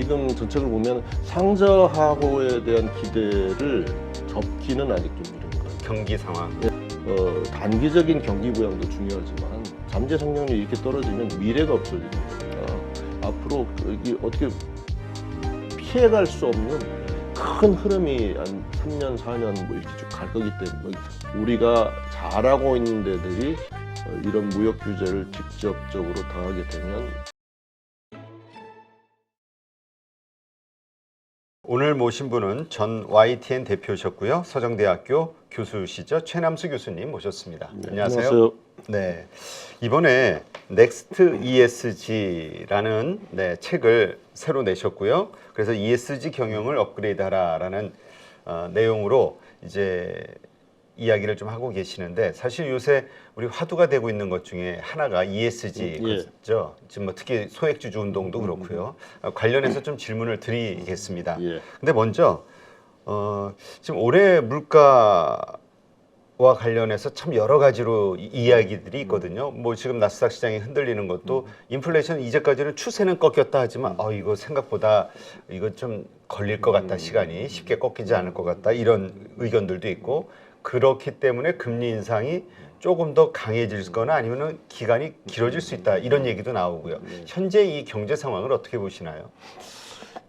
지금 정책을 보면 상저하고에 대한 기대를 접기는 아직 좀 이른 것 같아요. 경기 상황. 단기적인 경기 부양도 중요하지만 잠재 성장률이 이렇게 떨어지면 미래가 없어지는 거니까 앞으로 이게 어떻게 피해갈 수 없는 큰 흐름이 한 3년, 4년 뭐 이렇게 쭉 갈 거기 때문에 우리가 잘하고 있는 데들이 이런 무역 규제를 직접적으로 당하게 되면 오늘 모신 분은 전 YTN 대표셨고요. 서정대학교 교수시죠. 최남수 교수님 모셨습니다. 네, 안녕하세요. 네, 이번에 넥스트 ESG라는 책을 새로 내셨고요. 그래서 ESG 경영을 업그레이드하라라는 내용으로 이제 이야기를 좀 하고 계시는데 사실 요새 우리 화두가 되고 있는 것 중에 하나가 ESG죠. 지금 뭐 특히 소액주주 운동도 그렇고요. 관련해서 좀 질문을 드리겠습니다. 근데 먼저 지금 올해 물가와 관련해서 참 여러 가지로 이야기들이 있거든요. 뭐 지금 나스닥 시장이 흔들리는 것도 인플레이션 이제까지는 추세는 꺾였다 하지만 이거 생각보다 이거 좀 걸릴 것 같다. 시간이 쉽게 꺾이지 않을 것 같다. 이런 의견들도 있고 그렇기 때문에 금리 인상이 조금 더 강해질 거나 아니면은 기간이 길어질 수 있다. 이런 얘기도 나오고요. 현재 이 경제 상황을 어떻게 보시나요?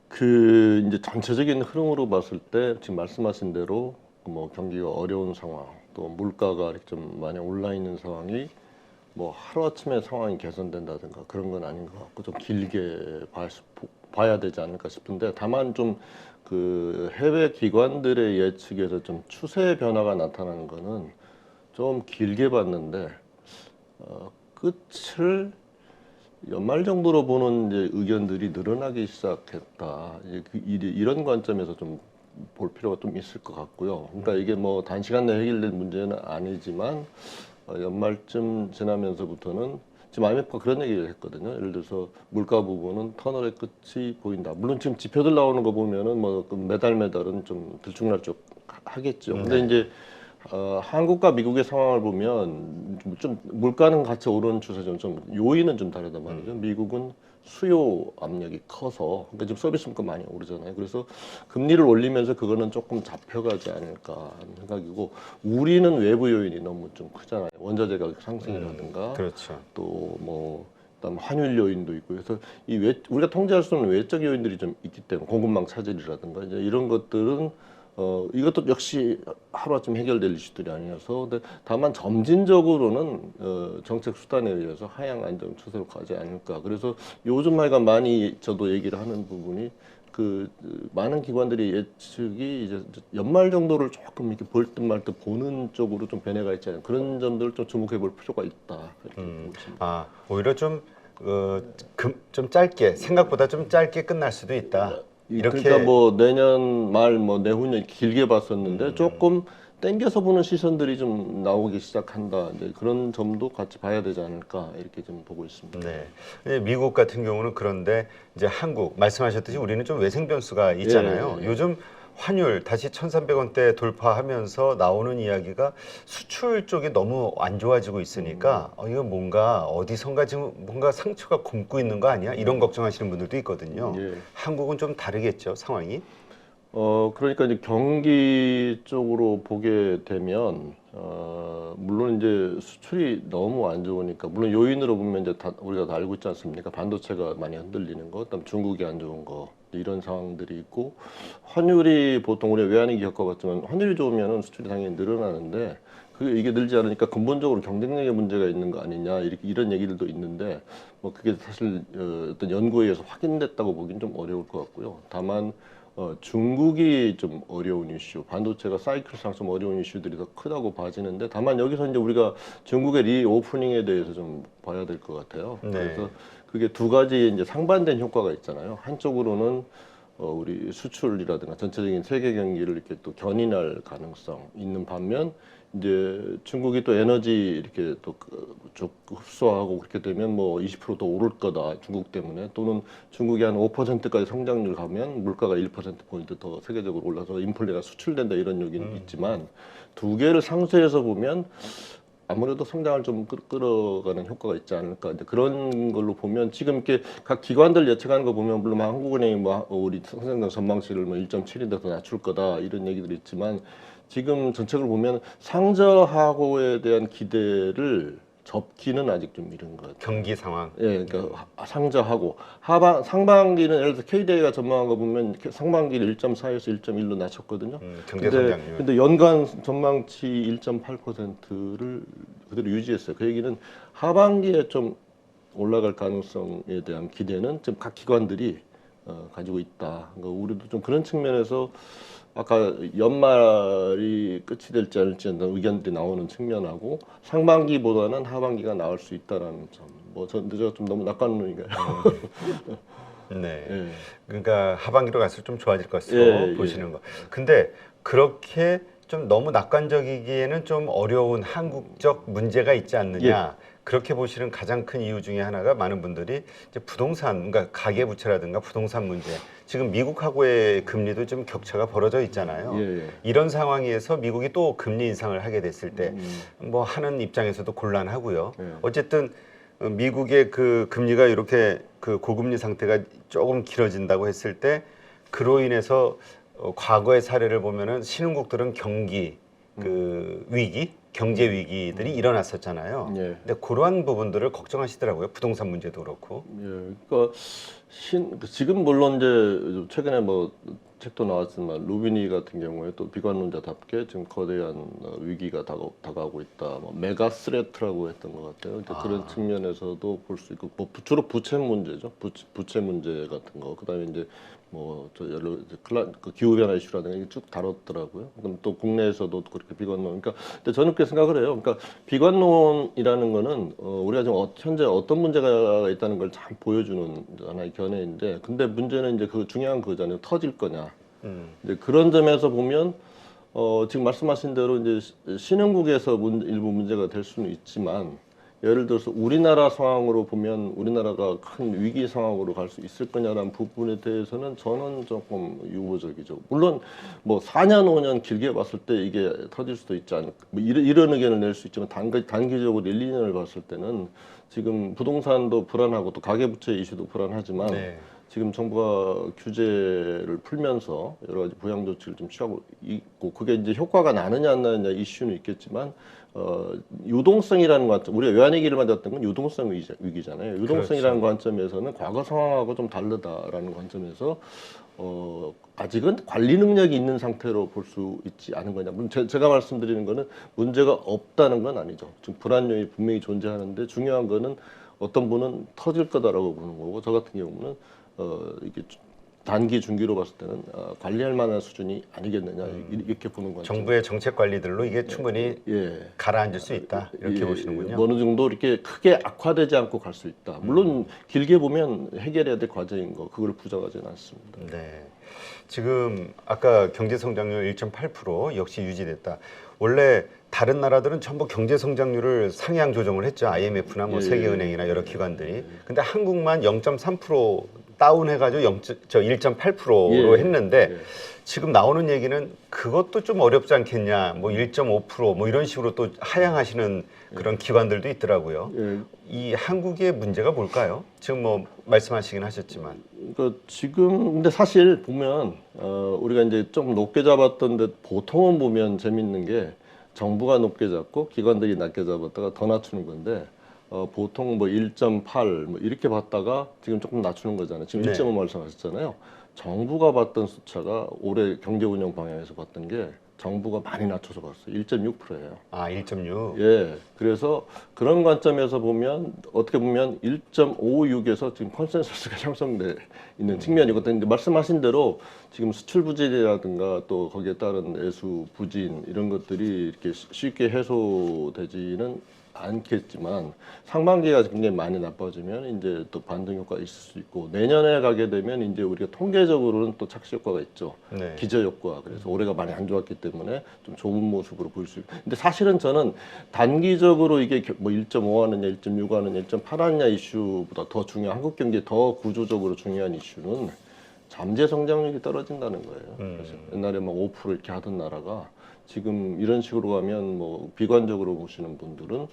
이제 전체적인 흐름으로 봤을 때 지금 말씀하신 대로 뭐 경기가 어려운 상황, 또 물가가 이렇게 좀 많이 올라 있는 상황이 뭐 하루아침에 상황이 개선된다든가 그런 건 아닌 것 같고 좀 길게 봐야 되지 않을까 싶은데 다만 좀 그 해외 기관들의 예측에서 좀 추세 변화가 나타나는 거는 좀 길게 봤는데 끝을 연말 정도로 보는 이제 의견들이 늘어나기 시작했다. 이런 관점에서 좀 볼 필요가 좀 있을 것 같고요. 그러니까 이게 뭐 단시간 내에 해결될 문제는 아니지만 연말쯤 지나면서부터는 지금 IMF가 그런 얘기를 했거든요. 예를 들어서 물가 부분은 터널의 끝이 보인다. 물론 지금 지표들 나오는 거 보면은 뭐 매달은 좀 들쭉날쭉 하겠죠. 근데 이제 한국과 미국의 상황을 보면 좀 물가는 같이 오르는 추세죠. 좀 요인은 좀 다르단 말이죠. 미국은 수요 압력이 커서 그러니까 지금 서비스 물가 많이 오르잖아요. 그래서 금리를 올리면서 그거는 조금 잡혀가지 않을까 하는 생각이고 우리는 외부 요인이 너무 좀 크잖아요. 원자재 가격 상승이라든가 그렇죠. 또 뭐 그다음 환율 요인도 있고 그래서 우리가 통제할 수 없는 외적 요인들이 좀 있기 때문에 공급망 차질이라든가 이제 이런 것들은 이것도 역시 하루아침 해결될 이슈들이 아니어서 근데 다만 점진적으로는 정책 수단에 의해서 하향 안정 추세로 가지 않을까. 그래서 요즘 하여간 많이 저도 얘기를 하는 부분이 많은 기관들이 예측이 이제 연말 정도를 조금 이렇게 볼 듯 말 듯 보는 쪽으로 좀 변해가 있지 않아요. 그런 점들을 좀 주목해 볼 필요가 있다. 이렇게 보고 있습니다. 오히려 좀 짧게 생각보다 좀 짧게 끝날 수도 있다. 이렇게 그러니까 뭐 내년 말 뭐 내후년 길게 봤었는데 조금 땡겨서 보는 시선들이 좀 나오기 시작한다. 이제 그런 점도 같이 봐야 되지 않을까 이렇게 좀 보고 있습니다. 네. 미국 같은 경우는 그런데 이제 한국 말씀하셨듯이 우리는 좀 외생 변수가 있잖아요. 요즘 환율 다시 1,300원대 돌파하면서 나오는 이야기가 수출 쪽이 너무 안 좋아지고 있으니까 이거 뭔가 어디선가 지금 뭔가 상처가 굼고 있는 거 아니야? 이런 걱정하시는 분들도 있거든요. 한국은 좀 다르겠죠, 상황이? 그러니까 이제 경기 쪽으로 보게 되면, 물론 이제 수출이 너무 안 좋으니까, 물론 요인으로 보면 이제 우리가 다 알고 있지 않습니까? 반도체가 많이 흔들리는 거, 그다음 중국이 안 좋은 거, 이런 상황들이 있고, 환율이 보통 우리가 외환위기 겪어봤지만, 환율이 좋으면 수출이 당연히 늘어나는데, 이게 늘지 않으니까 근본적으로 경쟁력에 문제가 있는 거 아니냐, 이런 얘기들도 있는데, 뭐 그게 사실 어떤 연구에 의해서 확인됐다고 보기는 좀 어려울 것 같고요. 다만, 중국이 좀 어려운 이슈, 반도체가 사이클상 좀 어려운 이슈들이 더 크다고 봐지는데 다만 여기서 이제 우리가 중국의 리오프닝에 대해서 좀 봐야 될 것 같아요. 그래서 그게 두 가지 이제 상반된 효과가 있잖아요. 한쪽으로는 우리 수출이라든가 전체적인 세계 경기를 이렇게 또 견인할 가능성 있는 반면 이제 중국이 또 에너지 이렇게 또 쭉 흡수하고 그렇게 되면 뭐 20%더 오를 거다 중국 때문에 또는 중국이 한 5%까지 성장률 가면 물가가 1%포인트 더 세계적으로 올라서 인플레가 수출된다 이런 얘기는 있지만 두 개를 상쇄해서 보면 아무래도 성장을 좀 끌어가는 효과가 있지 않을까. 이제 그런 걸로 보면 지금 이렇게 각 기관들 예측하는 거 보면 물론 한국은행이 뭐 우리 성장 전망치를 뭐 1.7인데 더 낮출 거다 이런 얘기들이 있지만 지금 전체적으로 보면 상저하고에 대한 기대를 접기는 아직 좀 이른 것 같아요. 경기 상황. 예, 그러니까 상저하고 상반기는 예를 들어 KDA가 전망한 거 보면 상반기를 1.4에서 1.1로 낮췄거든요. 경제 성장률. 근데 연간 전망치 1.8%를 그대로 유지했어요. 그 얘기는 하반기에 좀 올라갈 가능성에 대한 기대는 지금 각 기관들이 가지고 있다. 그러니까 우리도 좀 그런 측면에서 아까 연말이 끝이 될지 않을지 의견들이 나오는 측면하고 상반기보다는 하반기가 나을 수 있다라는 점. 뭐 근데 제가 좀 너무 낙관론인가요? 네. 예. 그러니까 하반기로 갈수록 좀 좋아질 것으로 예, 보시는 거. 근데 그렇게 좀 너무 낙관적이기에는 좀 어려운 한국적 문제가 있지 않느냐. 그렇게 보시는 가장 큰 이유 중에 하나가 많은 분들이 이제 부동산, 그러니까 가계 부채라든가 부동산 문제. 지금 미국하고의 금리도 좀 격차가 벌어져 있잖아요. 예. 이런 상황에서 미국이 또 금리 인상을 하게 됐을 때 뭐 하는 입장에서도 곤란하고요. 예. 어쨌든 미국의 그 금리가 이렇게 그 고금리 상태가 조금 길어진다고 했을 때 그로 인해서 과거의 사례를 보면은 신흥국들은 경기 그 위기, 경제 위기들이 일어났었잖아요. 예. 근데 그러한 부분들을 걱정하시더라고요. 부동산 문제도 그렇고. 예, 그러니까 지금 물론 이제 최근에 뭐 책도 나왔지만 루비니 같은 경우에 또 비관론자답게 지금 거대한 위기가 다가오고 있다. 뭐 메가 스레트라고 했던 것 같아요. 이제 그런 측면에서도 볼 수 있고, 뭐 주로 부채 문제죠. 부채 문제 같은 거. 그다음에 이제 뭐 저 여러 그 기후 변화 이슈라든가 이게 쭉 다뤘더라고요. 그럼 또 국내에서도 그렇게 비관론. 그러니까 근데 저는 그렇게 생각을 해요. 그러니까 비관론이라는 거는 우리가 지금 현재 어떤 문제가 있다는 걸 잘 보여주는 하나의 견해인데, 근데 문제는 이제 그 중요한 그거잖아요. 터질 거냐. 이제 그런 점에서 보면 지금 말씀하신 대로 이제 신흥국에서 일부 문제가 될 수는 있지만. 예를 들어서 우리나라 상황으로 보면 우리나라가 큰 위기 상황으로 갈 수 있을 거냐라는 부분에 대해서는 저는 조금 유보적이죠. 물론 뭐 4년, 5년 길게 봤을 때 이게 터질 수도 있지 않을까. 뭐 이런 의견을 낼 수 있지만 단기적으로 1, 2년을 봤을 때는 지금 부동산도 불안하고 또 가계부채 이슈도 불안하지만 네. 지금 정부가 규제를 풀면서 여러 가지 부양 조치를 좀 취하고 있고 그게 이제 효과가 나느냐 안 나느냐 이슈는 있겠지만 유동성이라는 관점, 우리가 외환위기를 맞았던 건 유동성 위기잖아요. 유동성이라는 관점에서는 과거 상황하고 좀 다르다라는 관점에서 아직은 관리 능력이 있는 상태로 볼 수 있지 않은 거냐. 물론 제가 말씀드리는 거는 문제가 없다는 건 아니죠. 지금 불안 요인이 분명히 존재하는데 중요한 거는 어떤 분은 터질 거다라고 보는 거고 저 같은 경우는 이게 단기 중기로 봤을 때는 관리할 만한 수준이 아니겠느냐 이렇게 보는 거죠. 정부의 정책 관리들로 이게 충분히 가라앉을 수 있다 이렇게 보시는군요. 어느 정도 이렇게 크게 악화되지 않고 갈 수 있다. 물론 길게 보면 해결해야 될 과제인 거 그걸 부정하지는 않습니다. 네. 지금 아까 경제 성장률 1.8% 역시 유지됐다. 원래 다른 나라들은 전부 경제 성장률을 상향 조정을 했죠. IMF나 뭐 세계은행이나 여러 기관들이. 근데 한국만 0.3% 다운해가지고 1.8%로 했는데 지금 나오는 얘기는 그것도 좀 어렵지 않겠냐. 뭐 1.5% 뭐 이런 식으로 또 하향하시는 그런 기관들도 있더라고요. 이 한국의 문제가 뭘까요? 지금 뭐 말씀하시긴 하셨지만. 그러니까 지금 근데 사실 보면 우리가 이제 좀 높게 잡았던데 보통은 보면 재밌는 게 정부가 높게 잡고 기관들이 낮게 잡았다가 더 낮추는 건데 보통 뭐 1.8 뭐 이렇게 봤다가 지금 조금 낮추는 거잖아요. 지금 1.5 말씀하셨잖아요. 정부가 봤던 숫자가 올해 경제 운영 방향에서 봤던 게 정부가 많이 낮춰서 봤어요. 1.6%예요. 아, 1.6. 예. 그래서 그런 관점에서 보면 어떻게 보면 1.56에서 지금 컨센서스가 형성돼 있는 측면이거든요. 근데 말씀하신 대로 지금 수출 부진이라든가 또 거기에 따른 내수 부진 이런 것들이 이렇게 쉽게 해소되지는 않겠지만 상반기가 굉장히 많이 나빠지면 이제 또 반등 효과가 있을 수 있고 내년에 가게 되면 이제 우리가 통계적으로는 또 착시 효과가 있죠. 기저 효과. 그래서 올해가 많이 안 좋았기 때문에 좀 좋은 모습으로 보일 수 있고. 근데 사실은 저는 단기적으로 이게 뭐 1.5 하느냐, 1.6 하느냐, 1.8 하느냐 이슈보다 더 중요한 한국 경기에 더 구조적으로 중요한 이슈는 잠재 성장률이 떨어진다는 거예요. 그래서 옛날에 막 5% 이렇게 하던 나라가 지금 이런 식으로 가면 뭐 비관적으로 보시는 분들은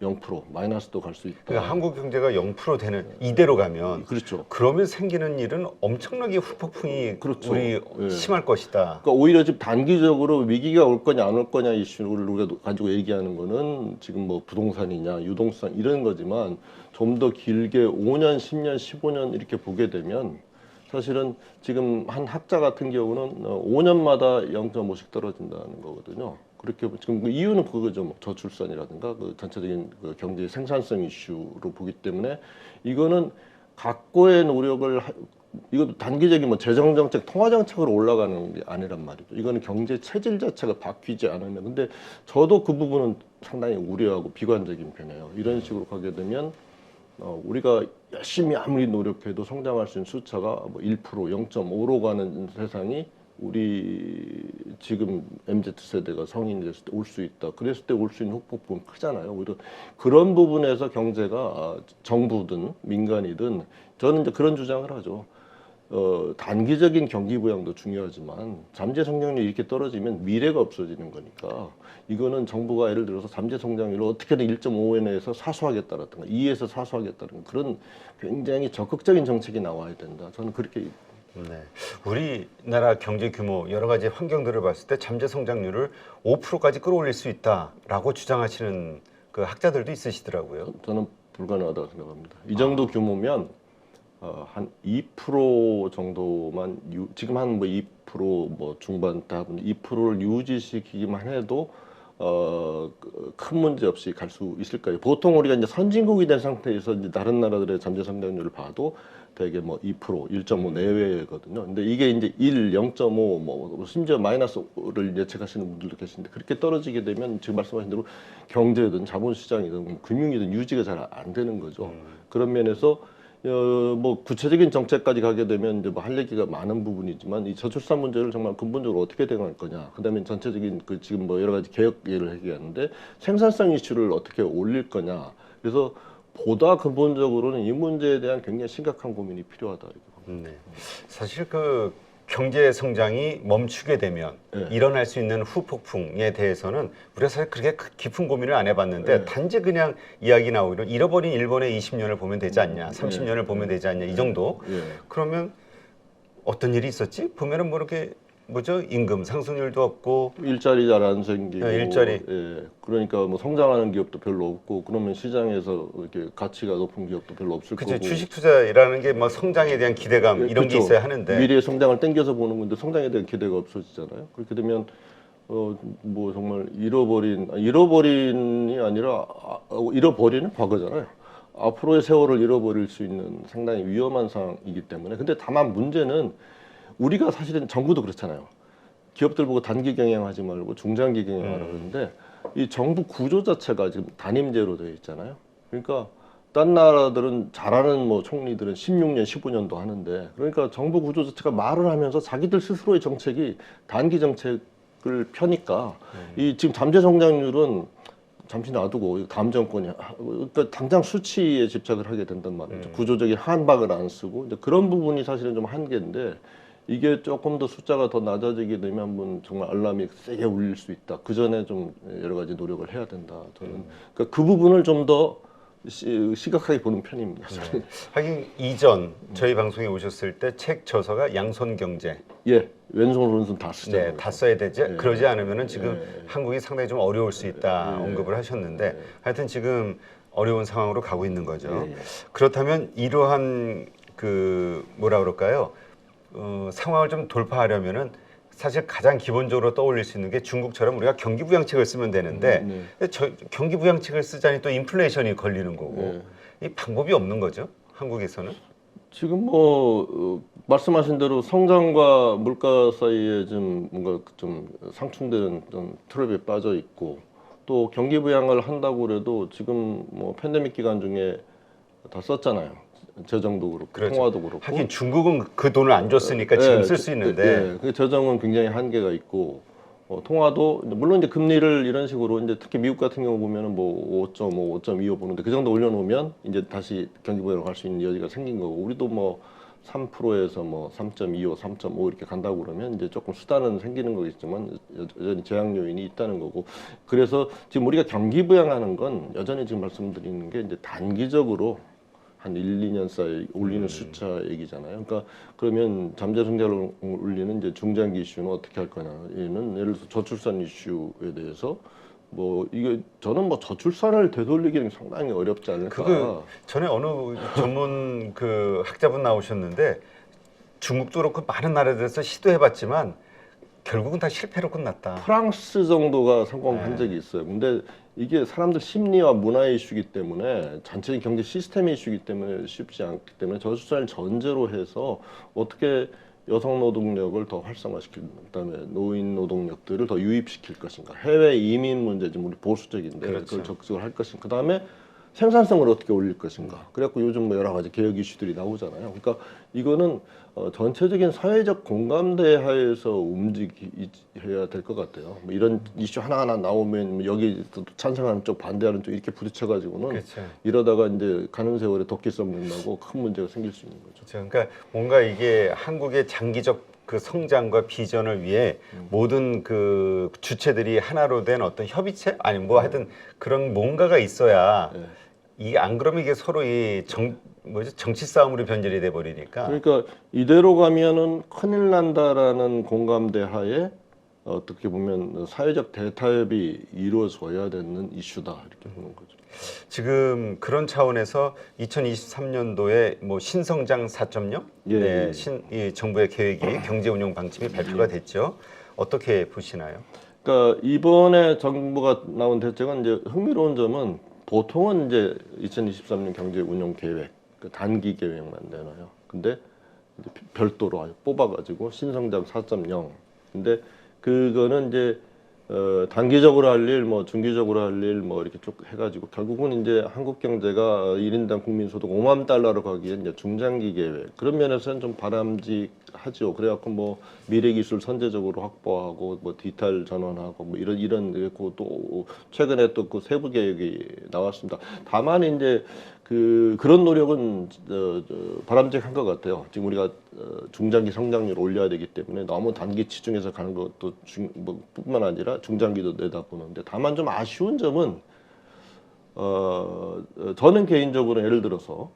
0% 마이너스도 갈 수 있다. 그러니까 한국 경제가 0% 되는 이대로 가면 그렇죠. 그러면 생기는 일은 엄청나게 후폭풍이 그렇죠. 우리 예. 심할 것이다. 그러니까 오히려 지금 단기적으로 위기가 올 거냐 안 올 거냐 이슈를 우리가 가지고 얘기하는 거는 지금 뭐 부동산이냐 유동성 이런 거지만 좀 더 길게 5년, 10년, 15년 이렇게 보게 되면 사실은 지금 한 학자 같은 경우는 5년마다 0.5씩 떨어진다는 거거든요. 그렇게 지금 그 이유는 그거죠. 뭐 저출산이라든가 그 전체적인 그 경제 생산성 이슈로 보기 때문에 이거는 각고의 노력을 이것도 단기적인 뭐 재정 정책, 통화 정책으로 올라가는 게 아니란 말이죠. 이거는 경제 체질 자체가 바뀌지 않으면 근데 저도 그 부분은 상당히 우려하고 비관적인 편이에요. 이런 식으로 가게 되면 우리가 열심히 아무리 노력해도 성장할 수 있는 숫자가 뭐 1%, 0.5로 가는 세상이 우리 지금 MZ 세대가 성인이 됐을 때 올 수 있다. 그랬을 때 올 수 있는 후폭풍은 크잖아요. 오히려 그런 부분에서 경제가 정부든 민간이든 저는 이제 그런 주장을 하죠. 단기적인 경기 부양도 중요하지만 잠재 성장률이 이렇게 떨어지면 미래가 없어지는 거니까 이거는 정부가 예를 들어서 잠재 성장률을 어떻게든 1.5에 내에서 사수하겠다라든가 2에서 사수하겠다는 그런 굉장히 적극적인 정책이 나와야 된다. 저는 그렇게 네. 우리나라 경제 규모 여러 가지 환경들을 봤을 때 잠재 성장률을 5%까지 끌어올릴 수 있다라고 주장하시는 그 학자들도 있으시더라고요. 저는 불가능하다고 생각합니다. 이 정도 규모면 한 2% 정도만 지금 한 뭐 2% 중반대 2%를 유지시키기만 해도 큰 문제 없이 갈 수 있을 거예요. 보통 우리가 이제 선진국이 된 상태에서 이제 다른 나라들의 잠재 성장률을 봐도 되게 뭐 2%, 1.5 내외거든요. 근데 이게 이제 1, 0.5, 뭐 심지어 마이너스를 예측하시는 분들도 계신데 그렇게 떨어지게 되면 지금 말씀하신 대로 경제든 자본시장이든 금융이든 유지가 잘 안 되는 거죠. 그런 면에서 뭐 구체적인 정책까지 가게 되면 이제 뭐 할 얘기가 많은 부분이지만 이 저출산 문제를 정말 근본적으로 어떻게 대응할 거냐. 그다음에 전체적인 그 지금 뭐 여러 가지 개혁 얘기를 얘기하는데 생산성 이슈를 어떻게 올릴 거냐. 그래서 보다 근본적으로는 이 문제에 대한 굉장히 심각한 고민이 필요하다. 네. 사실 그 경제 성장이 멈추게 되면 네. 일어날 수 있는 후폭풍에 대해서는 우리가 사실 그렇게 깊은 고민을 안 해봤는데 네. 단지 그냥 이야기 나오기로 잃어버린 일본의 20년을 보면 되지 않냐, 30년을 보면 되지 않냐 이 정도. 예. 그러면 어떤 일이 있었지? 보면은 뭐 이렇게 뭐죠? 임금 상승률도 없고 일자리 잘 안 생기고, 네, 일자리. 예, 그러니까 뭐 성장하는 기업도 별로 없고, 그러면 시장에서 이렇게 가치가 높은 기업도 별로 없을 그치 거고. 주식 투자라는 게 뭐 성장에 대한 기대감 예, 이런 게 그렇죠. 있어야 하는데 미래의 성장을 땡겨서 보는 건데 성장에 대한 기대가 없어지잖아요. 그렇게 되면 뭐 정말 잃어버린이 아니라 잃어버리는 과거잖아요. 앞으로의 세월을 잃어버릴 수 있는 상당히 위험한 상황이기 때문에. 근데 다만 문제는 우리가 사실은 정부도 그렇잖아요. 기업들 보고 단기 경영하지 말고 중장기 경영하라 그러는데 이 정부 구조 자체가 지금 단임제로 되어 있잖아요. 그러니까 딴 나라들은 잘하는 뭐 총리들은 16년, 15년도 하는데 그러니까 정부 구조 자체가 말을 하면서 자기들 스스로의 정책이 단기 정책을 펴니까 이 지금 잠재 성장률은 잠시 놔두고 다음 정권이 그러니까 당장 수치에 집착을 하게 된단 말이죠. 구조적인 한박을 안 쓰고 이제 그런 부분이 사실은 좀 한계인데 이게 조금 더 숫자가 더 낮아지게 되면 한번 정말 알람이 세게 울릴 수 있다. 그 전에 좀 여러 가지 노력을 해야 된다. 저는 그러니까 그 부분을 좀 더 시각하게 보는 편입니다. 네. 하긴 이전 저희 방송에 오셨을 때 책 저서가 양손경제 예, 왼손 오른손 다 쓰죠. 네, 다 써야 되지. 네. 그러지 않으면은 지금 네. 한국이 상당히 좀 어려울 수 있다 네. 언급을 하셨는데 하여튼 지금 어려운 상황으로 가고 있는 거죠. 네. 그렇다면 이러한 그 뭐라 그럴까요? 상황을 좀 돌파하려면은 사실 가장 기본적으로 떠올릴 수 있는 게 중국처럼 우리가 경기 부양책을 쓰면 되는데 경기 부양책을 쓰자니 또 인플레이션이 걸리는 거고 이 방법이 없는 거죠. 한국에서는. 지금 뭐 말씀하신 대로 성장과 물가 사이에 좀 뭔가 좀 상충되는 좀 트랩에 빠져 있고 또 경기 부양을 한다고 그래도 지금 뭐 팬데믹 기간 중에 다 썼잖아요. 재정도 그렇고 그렇죠. 통화도 그렇고. 하긴 중국은 그 돈을 안 줬으니까 지금 쓸 수 있는데 그 재정은 굉장히 한계가 있고 통화도 물론 이제 금리를 이런 식으로 이제 특히 미국 같은 경우 보면은 뭐 5.5, 5.25 보는데 그 정도 올려놓으면 이제 다시 경기 부양을 할 수 있는 여지가 생긴 거고 우리도 뭐 3%에서 뭐 3.25, 3.5 이렇게 간다고 그러면 이제 조금 수단은 생기는 거겠지만 여전히 제약 요인이 있다는 거고. 그래서 지금 우리가 경기 부양하는 건 여전히 지금 말씀드리는 게 이제 단기적으로 한 1, 2년 사이 올리는 숫자 얘기잖아요. 그러니까 그러면 잠재 성장을 올리는 이제 중장기 이슈는 어떻게 할 거냐. 얘는 예를 들어서 저출산 이슈에 대해서 뭐 이게 저는 뭐 저출산을 되돌리기는 상당히 어렵지 않을까. 그거 전에 어느 전문 그 학자분 나오셨는데 중국도 그렇고 많은 나라들에서 시도해봤지만 결국은 다 실패로 끝났다. 프랑스 정도가 성공한 네. 적이 있어요. 근데 이게 사람들 심리와 문화의 이슈이기 때문에 전체적인 경제 시스템의 이슈이기 때문에 쉽지 않기 때문에 저출산을 전제로 해서 어떻게 여성 노동력을 더 활성화시킬, 그다음에 노인 노동력들을 더 유입시킬 것인가, 해외 이민 문제 좀 우리 보수적인데 그렇죠. 그걸 적극적으로 할 것인가, 그다음에 생산성을 어떻게 올릴 것인가. 그래갖고 요즘 뭐 여러 가지 개혁 이슈들이 나오잖아요. 그러니까 이거는 전체적인 사회적 공감대 하에서 움직여야 될 것 같아요. 뭐 이런 이슈 하나하나 나오면 뭐 여기 또 찬성하는 쪽 반대하는 쪽 이렇게 부딪혀가지고는 그렇죠. 이러다가 이제 가는 세월에 도끼 썸 나고 큰 문제가 생길 수 있는 거죠. 그렇죠. 그러니까 뭔가 이게 한국의 장기적 그 성장과 비전을 위해 모든 그 주체들이 하나로 된 어떤 협의체 아니 뭐 하여튼 그런 뭔가가 있어야 네. 이게 안 그러면 이게 서로 이 정치 싸움으로 변질이 돼 버리니까. 그러니까 이대로 가면은 큰일 난다라는 공감대 하에 어떻게 보면 사회적 대타협이 이루어져야 되는 이슈다 이렇게 보는 거죠. 지금 그런 차원에서 2023년도에 뭐 신성장 4.0 예, 네, 예. 이 정부의 계획이 경제 운영 방침이 발표가 됐죠. 어떻게 보시나요? 그러니까 이번에 정부가 나온 대책은 이제 흥미로운 점은 보통은 이제 2023년 경제 운영 계획, 그 단기 계획만 내놔요. 근데 이제 별도로 아예 뽑아가지고 신성장 4.0. 근데 그거는 이제 단기적으로 할 일, 뭐 중기적으로 할 일, 뭐 이렇게 쭉 해가지고 결국은 이제 한국 경제가 1인당 국민소득 5만 달러로 가기엔 이제 중장기 계획 그런 면에서는 좀 바람직하죠. 그래갖고 뭐 미래기술 선제적으로 확보하고 뭐 디지털 전환하고 뭐 이런 그리고 또 최근에 또 그 세부 계획이 나왔습니다. 다만 이제 그런 노력은 바람직한 것 같아요. 지금 우리가 중장기 성장률 올려야 되기 때문에 너무 단기 치중해서 가는 것도 뿐만 아니라 중장기도 내다보는데 다만 좀 아쉬운 점은 저는 개인적으로 예를 들어서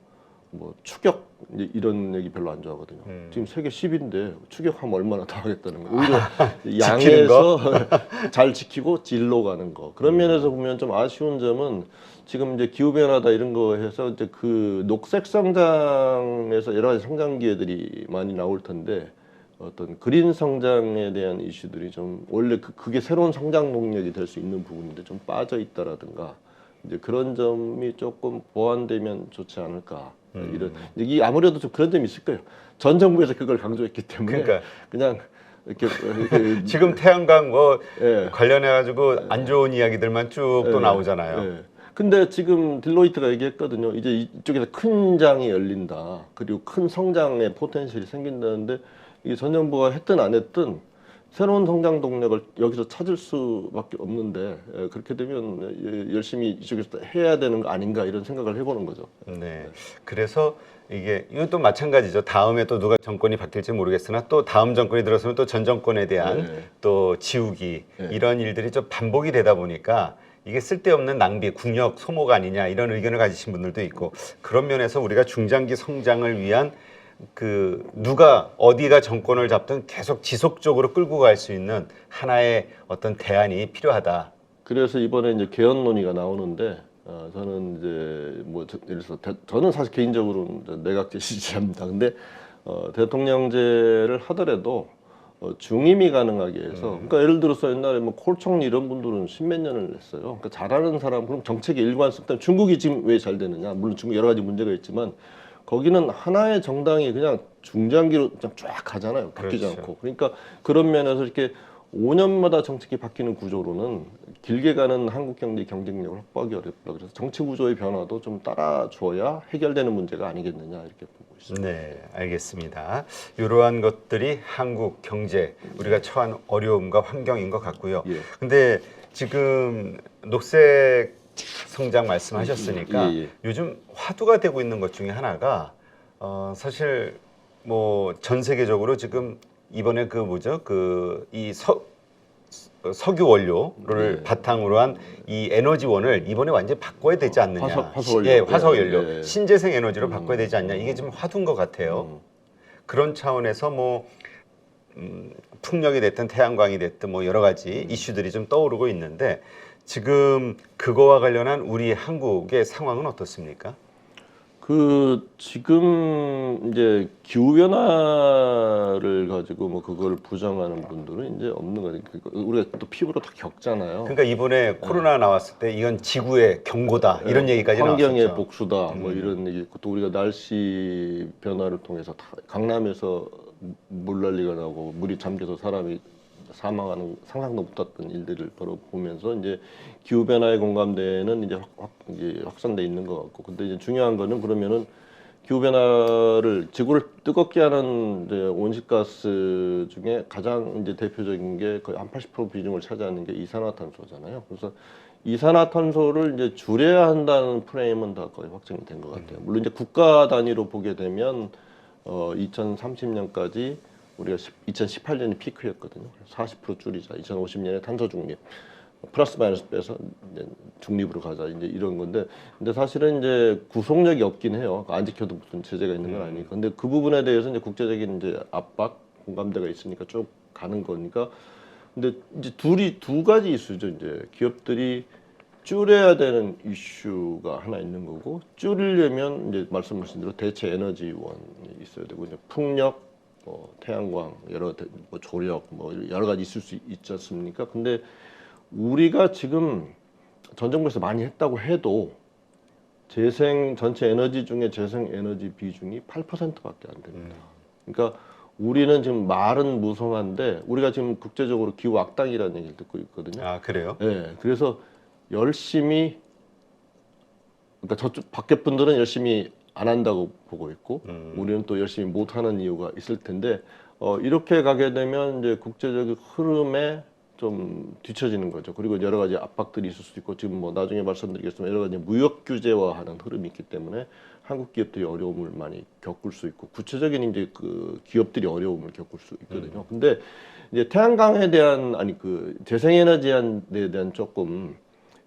뭐 추격 이제 이런 얘기 별로 안 좋아하거든요. 지금 세계 10인데 추격하면 얼마나 더 하겠다는 거예요. 오히려 양에서 잘 지키고 질로 가는 거. 그런 면에서 보면 좀 아쉬운 점은 지금 이제 기후 변화다 이런 거 해서 이제 그 녹색 성장에서 여러 가지 성장 기회들이 많이 나올 텐데 어떤 그린 성장에 대한 이슈들이 좀 원래 그게 새로운 성장 동력이 될 수 있는 부분인데 좀 빠져 있다라든가 이제 그런 점이 조금 보완되면 좋지 않을까. 이런 이 아무래도 좀 그런 점이 있을 거예요. 전 정부에서 그걸 강조했기 때문에 그러니까. 그냥 이렇게 지금 태양광 뭐 예. 관련해 가지고 안 좋은 이야기들만 쭉 또 예. 나오잖아요. 예. 근데 지금 딜로이트가 얘기했거든요. 이제 이쪽에서 큰 장이 열린다. 그리고 큰 성장의 포텐셜이 생긴다는데 이게 전 정부가 했든 안 했든 새로운 성장 동력을 여기서 찾을 수밖에 없는데 그렇게 되면 열심히 이쪽에서 해야 되는 거 아닌가 이런 생각을 해보는 거죠. 네. 그래서 이것도 마찬가지죠. 다음에 또 누가 정권이 바뀔지 모르겠으나 또 다음 정권이 들어서면 또 전 정권에 대한 네. 또 지우기 네. 이런 일들이 좀 반복이 되다 보니까 이게 쓸데없는 낭비, 국력 소모가 아니냐 이런 의견을 가지신 분들도 있고 그런 면에서 우리가 중장기 성장을 위한 그 누가 어디가 정권을 잡든 계속 지속적으로 끌고 갈 수 있는 하나의 어떤 대안이 필요하다. 그래서 이번에 이제 개헌 논의가 나오는데 저는 이제 뭐 예를 들어서 저는 사실 개인적으로 내각제 지지합니다. 근데 대통령제를 하더라도 중임이 가능하게 해서 그러니까 예를 들어서 옛날에 뭐 콜 총리 이런 분들은 십몇 년을 했어요. 그러니까 잘하는 사람 그럼 정책의 일관성 때문에 중국이 지금 왜 잘 되느냐 물론 중국 여러 가지 문제가 있지만 거기는 하나의 정당이 그냥 중장기로 그냥 쫙 가잖아요. 바뀌지 그렇죠. 않고. 그러니까 그런 면에서 이렇게 5년마다 정책이 바뀌는 구조로는 길게 가는 한국 경제 경쟁력을 확보하기 어렵다. 그래서 정치 구조의 변화도 좀 따라줘야 해결되는 문제가 아니겠느냐 이렇게 보고 있습니다. 네, 알겠습니다. 이러한 것들이 한국 경제 우리가 처한 어려움과 환경인 것 같고요. 예. 근데 지금 녹색 성장 말씀하셨으니까 예. 요즘 화두가 되고 있는 것 중에 하나가 사실 뭐 전 세계적으로 지금 이번에 그 뭐죠? 그 이 석유 원료를 네. 바탕으로 한 이 에너지원을 이번에 완전히 바꿔야 되지 않느냐. 화석 원료. 예, 화석 연료. 네. 신재생 에너지로 바꿔야 되지 않냐. 이게 좀 화두인 것 같아요. 그런 차원에서 뭐 풍력이 됐든 태양광이 됐든 뭐 여러 가지 이슈들이 좀 떠오르고 있는데 지금 그거와 관련한 우리 한국의 상황은 어떻습니까? 그 지금 이제 기후 변화를 가지고 뭐 그걸 부정하는 분들은 이제 없는 거죠. 우리가 또 피부로 다 겪잖아요. 그러니까 이번에 코로나 나왔을 때 이건 지구의 경고다 이런 얘기까지 환경의 나왔었죠. 복수다 뭐 이런 얘기 있고 또 우리가 날씨 변화를 통해서 다 강남에서 물난리가 나고 물이 잠겨서 사람이 사망하는 상상도 못했던 일들을 바로 보면서 이제 기후 변화에 공감대는 이제 이제 확산돼 있는 것 같고 근데 이제 중요한 거는 그러면은 기후 변화를 지구를 뜨겁게 하는 이제 온실가스 중에 가장 이제 대표적인 게 거의 한 80% 비중을 차지하는 게 이산화탄소잖아요. 그래서 이산화탄소를 이제 줄여야 한다는 프레임은 다 거의 확정이 된 것 같아요. 물론 이제 국가 단위로 보게 되면 2030년까지 우리가 2018년이 피크였거든요. 40% 줄이자. 2050년에 탄소 중립. 플러스 마이너스 빼서 이제 중립으로 가자. 이제 이런 건데. 근데 사실은 이제 구속력이 없긴 해요. 안 지켜도 무슨 제재가 있는 건 아니니까. 근데 그 부분에 대해서 이제 국제적인 이제 압박, 공감대가 있으니까 쭉 가는 거니까. 근데 이제 두 가지 이슈죠. 이제 기업들이 줄여야 되는 이슈가 하나 있는 거고 줄이려면 이제 말씀하신 대로 대체 에너지원이 있어야 되고 이제 풍력 뭐 태양광 뭐 조력 뭐 여러 가지 있을 수 있지 않습니까? 근데 우리가 지금 전 정부에서 많이 했다고 해도 전체 에너지 중에 재생 에너지 비중이 8%밖에 안 됩니다. 그러니까 우리는 지금 말은 무성한데 우리가 지금 국제적으로 기후 악당이라는 얘기를 듣고 있거든요. 아, 그래요? 네, 그래서 열심히 그러니까 저쪽 밖에 분들은 열심히 안 한다고 보고 있고 우리는 또 열심히 못 하는 이유가 있을 텐데 이렇게 가게 되면 이제 국제적인 흐름에 좀 뒤처지는 거죠. 그리고 여러 가지 압박들이 있을 수도 있고 지금 뭐 나중에 말씀드리겠지만 여러 가지 무역 규제화하는 흐름이 있기 때문에 한국 기업들이 어려움을 많이 겪을 수 있고 구체적인 이제 그 기업들이 어려움을 겪을 수 있거든요. 근데 이제 태양광에 대한 그 재생에너지에 대한 조금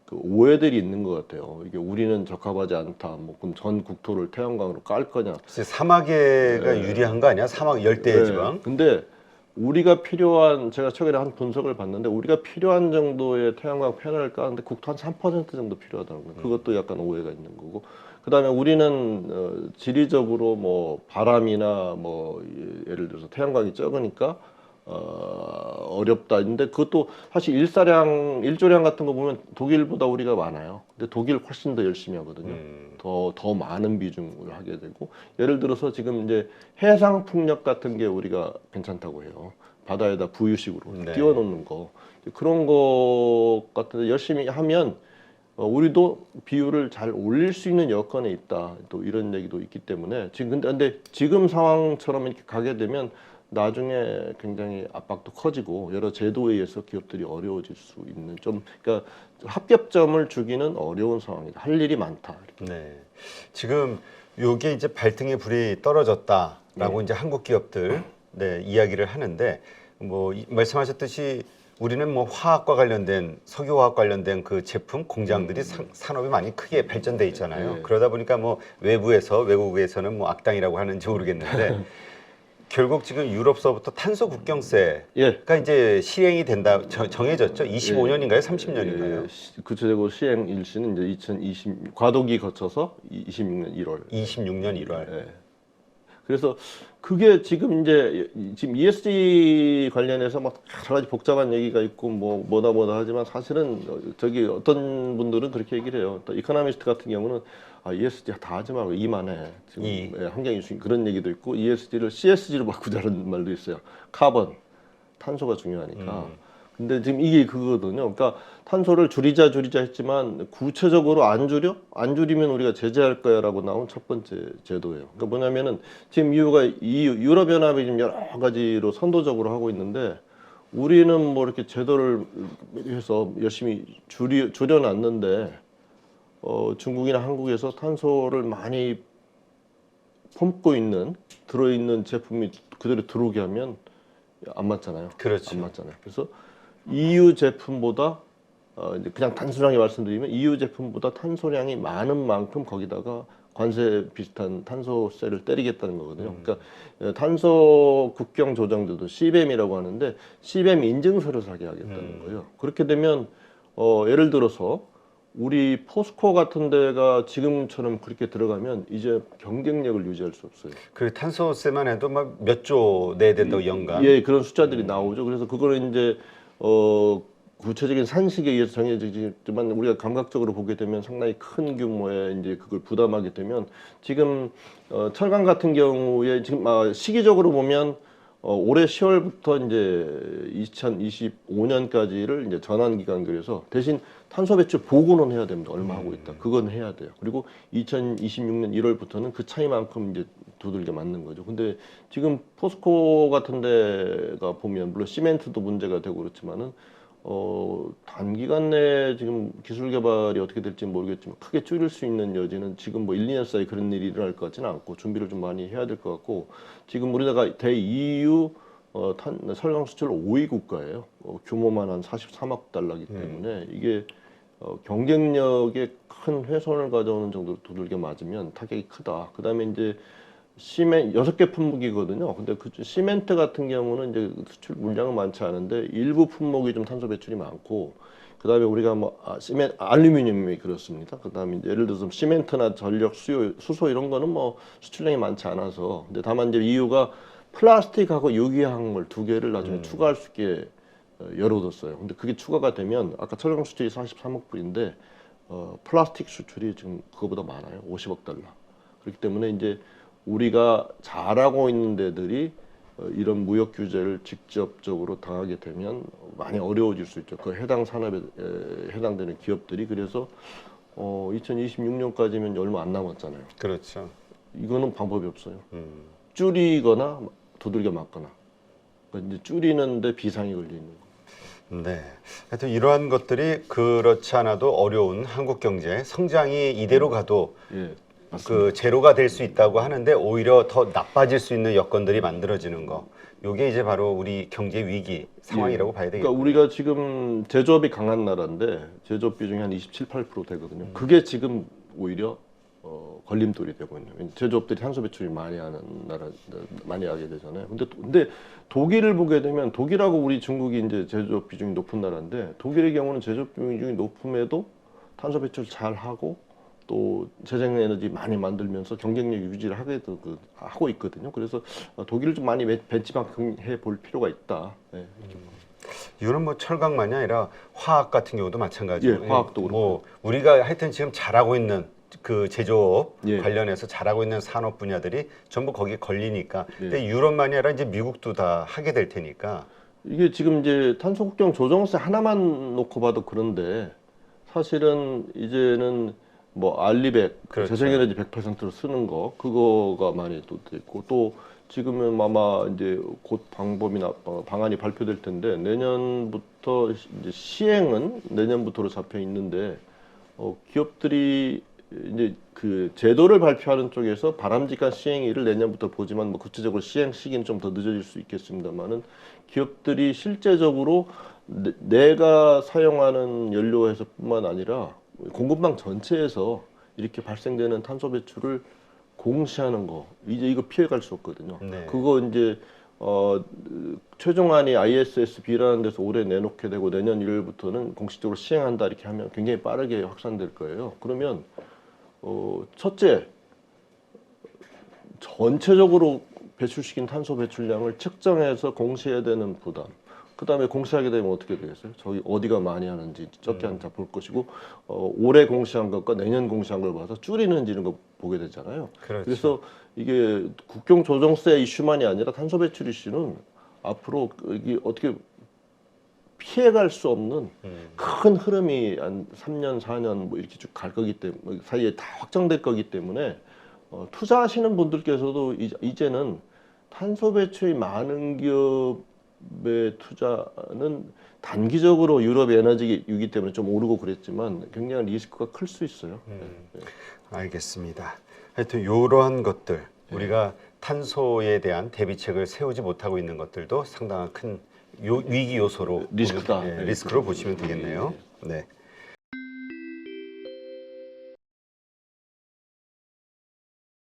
그 오해들이 있는 것 같아요. 이게 우리는 적합하지 않다. 뭐 그럼 전 국토를 태양광으로 깔 거냐? 글쎄, 사막에가 유리한 거 아니야? 사막 열대 지방. 근데 우리가 필요한 제가 최근에 한 분석을 봤는데 우리가 필요한 정도의 태양광 패널을 까는데 국토 한 3% 정도 필요하다는 거예요. 그것도 약간 오해가 있는 거고. 그다음에 우리는 지리적으로 뭐 바람이나 뭐 예를 들어서 태양광이 적으니까 어렵다. 근데 그것도 사실 일조량 같은 거 보면 독일보다 우리가 많아요. 근데 독일 훨씬 더 열심히 하거든요. 더 많은 비중을 하게 되고 예를 들어서 지금 이제 해상 풍력 같은 게 우리가 괜찮다고 해요. 바다에다 부유식으로 네. 띄워놓는 거 그런 거 같은데 열심히 하면 우리도 비율을 잘 올릴 수 있는 여건에 있다. 또 이런 얘기도 있기 때문에 지금 근데 지금 상황처럼 이렇게 가게 되면 나중에 굉장히 압박도 커지고 여러 제도에 의해서 기업들이 어려워질 수 있는 좀 그러니까 합격점을 주기는 어려운 상황이다. 할 일이 많다. 네. 지금 요게 이제 발등에 불이 떨어졌다라고 이제 한국 기업들 네, 이야기를 하는데 뭐 말씀하셨듯이 우리는 뭐 화학과 관련된 석유화학 관련된 그 제품 공장들이 산업이 많이 크게 발전돼 있잖아요. 네. 그러다 보니까 뭐 외국에서는 뭐 악당이라고 하는지 모르겠는데 결국 지금 유럽서부터 탄소 국경세가 예. 이제 시행이 된다 정해졌죠. 25년인가요? 30년인가요? 구체적으로 시행 일시는 이제 2020 과도기 거쳐서 26년 1월. 26년 1월. 예. 그래서 그게 지금 ESG 관련해서 막 여러 가지 복잡한 얘기가 있고 뭐다 하지만 사실은 저기 어떤 분들은 그렇게 얘기를 해요. 또 이코노미스트 같은 경우는 ESG 다 하지 말고 E만 해. 지금 환경 이슈 그런 얘기도 있고 ESG를 CSG로 바꾸자는 말도 있어요. 카본, 탄소가 중요하니까. 근데 지금 이게 그거거든요. 그러니까 탄소를 줄이자 했지만 구체적으로 안 줄이면 우리가 제재할 거야라고 나온 첫 번째 제도예요. 그러니까 뭐냐면은 지금 이유가 유럽연합이 지금 여러 가지로 선도적으로 하고 있는데 우리는 뭐 이렇게 제도를 해서 열심히 줄여놨는데 중국이나 한국에서 탄소를 많이 품고 있는 들어있는 제품이 그대로 들어오게 하면 안 맞잖아요. 그렇죠. 안 맞잖아요. 그래서 EU 제품보다 이제 그냥 단순하게 말씀드리면 EU 제품보다 탄소량이 많은 만큼 거기다가 관세 비슷한 탄소세를 때리겠다는 거거든요. 그러니까 탄소 국경 조정제도 CBAM이라고 하는데 CBAM 인증서를 사게 하겠다는 거예요. 그렇게 되면 예를 들어서 우리 포스코 같은 데가 지금처럼 그렇게 들어가면 이제 경쟁력을 유지할 수 없어요. 그 탄소세만 해도 막 몇 조 내야 된다고 연간. 예, 그런 숫자들이 나오죠. 그래서 그거를 이제 구체적인 산식에 의해서 정해지지만 우리가 감각적으로 보게 되면 상당히 큰 규모의 이제 그걸 부담하게 되면 지금 철강 같은 경우에 지금 시기적으로 보면 올해 10월부터 이제 2025년까지를 이제 전환 기간 그래서 대신 탄소 배출 보고는 해야 됩니다. 얼마 하고 있다. 그건 해야 돼요. 그리고 2026년 1월부터는 그 차이만큼 이제 두들겨 맞는 거죠. 근데 지금 포스코 같은 데가 보면 물론 시멘트도 문제가 되고 그렇지만은 단기간 내에 지금 기술 개발이 어떻게 될지 모르겠지만 크게 줄일 수 있는 여지는 지금 뭐 1, 2년 사이에 그런 일이 일어날 것 같지는 않고 준비를 좀 많이 해야 될 것 같고 지금 우리나라가 EU 설강 수출 5위 국가예요. 규모만 한 43억 달러이기 때문에 이게 경쟁력에 큰 훼손을 가져오는 정도로 두들겨 맞으면 타격이 크다. 그다음에 이제 시멘트 6개 품목이거든요. 근데 그 시멘트 같은 경우는 이제 수출 물량은 많지 않은데 일부 품목이 좀 탄소 배출이 많고 그다음에 우리가 뭐 알루미늄이 그렇습니다. 그다음에 이제 예를 들어서 시멘트나 전력 수소 이런 거는 뭐 수출량이 많지 않아서 근데 다만 이제 EU가 플라스틱하고 유기화학물 2개를 나중에 추가할 수 있게 열어뒀어요. 근데 그게 추가가 되면 아까 철강 수출이 43억 불인데 플라스틱 수출이 지금 그거보다 많아요. 50억 달러. 그렇기 때문에 이제 우리가 잘하고 있는 데들이 이런 무역 규제를 직접적으로 당하게 되면 많이 어려워질 수 있죠. 그 해당 산업에 해당되는 기업들이 그래서 2026년까지면 얼마 안 남았잖아요. 그렇죠. 이거는 방법이 없어요. 줄이거나 두들겨 맞거나. 그러니까 이제 줄이는데 비상이 걸려 있는 거. 네. 하여튼 이러한 것들이 그렇지 않아도 어려운 한국 경제 성장이 이대로 가도 예. 그 제로가 될 수 있다고 하는데 오히려 더 나빠질 수 있는 여건들이 만들어지는 거. 요게 이제 바로 우리 경제 위기 상황이라고 봐야 되겠죠. 그러니까 우리가 지금 제조업이 강한 나라인데 제조업 비중이 한 27, 8% 되거든요. 그게 지금 오히려 걸림돌이 되고 있는. 거예요. 제조업들이 탄소 배출이 많이 하는 나라 많이 하게 되잖아요. 근데 독일을 보게 되면 독일하고 우리 중국이 이제 제조업 비중이 높은 나라인데 독일의 경우는 제조업 비중이 높음에도 탄소 배출 잘 하고 또 재생에너지 많이 만들면서 경쟁력 유지를 하고 있거든요. 그래서 독일을 좀 많이 벤치마킹해 볼 필요가 있다. 네. 이거는 뭐 철강만이 아니라 화학 같은 경우도 마찬가지고. 예, 화학도 뭐 우리가 하여튼 지금 잘하고 있는 그 제조업 예. 관련해서 잘하고 있는 산업 분야들이 전부 거기에 걸리니까. 예. 근데 유럽만이 아니라 이제 미국도 다 하게 될 테니까. 이게 지금 이제 탄소 국경 조정세 하나만 놓고 봐도 그런데 사실은 이제는 뭐 알리백 그렇죠. 재생에너지 100%로 쓰는 거 그거가 많이 또 있고 또 지금은 아마 이제 곧 방법이나 방안이 발표될 텐데 내년부터 이제 시행은 내년부터로 잡혀 있는데 기업들이 이제 그 제도를 발표하는 쪽에서 바람직한 시행일을 내년부터 보지만 뭐 구체적으로 시행 시기는 좀 더 늦어질 수 있겠습니다만은 기업들이 실제적으로 내가 사용하는 연료에서뿐만 아니라 공급망 전체에서 이렇게 발생되는 탄소 배출을 공시하는 거 이제 이거 피해갈 수 없거든요. 네. 그거 이제 최종안이 ISSB라는 데서 올해 내놓게 되고 내년 1월부터는 공식적으로 시행한다 이렇게 하면 굉장히 빠르게 확산될 거예요. 그러면 첫째 전체적으로 배출시킨 탄소 배출량을 측정해서 공시해야 되는 부담. 그 다음에 공시하게 되면 어떻게 되겠어요? 저기 어디가 많이 하는지 적게 하는지 볼 것이고 올해 공시한 것과 내년 공시한 걸 봐서 줄이는지 이런 거 보게 되잖아요. 그렇죠. 그래서 이게 국경 조정세 이슈만이 아니라 탄소 배출 이슈는 앞으로 이게 어떻게 피해갈 수 없는 큰 흐름이 한 3년, 4년 뭐 이렇게 쭉 갈 거기 때문에 사이에 다 확정될 거기 때문에 투자하시는 분들께서도 이제는 탄소 배출이 많은 기업의 투자는 단기적으로 유럽 에너지 위기 때문에 좀 오르고 그랬지만 굉장히 리스크가 클 수 있어요. 알겠습니다. 하여튼 이러한 것들 우리가 탄소에 대한 대비책을 세우지 못하고 있는 것들도 상당한 큰 위기 요소로 리스크다. 리스크로 보시면 되겠네요. 네.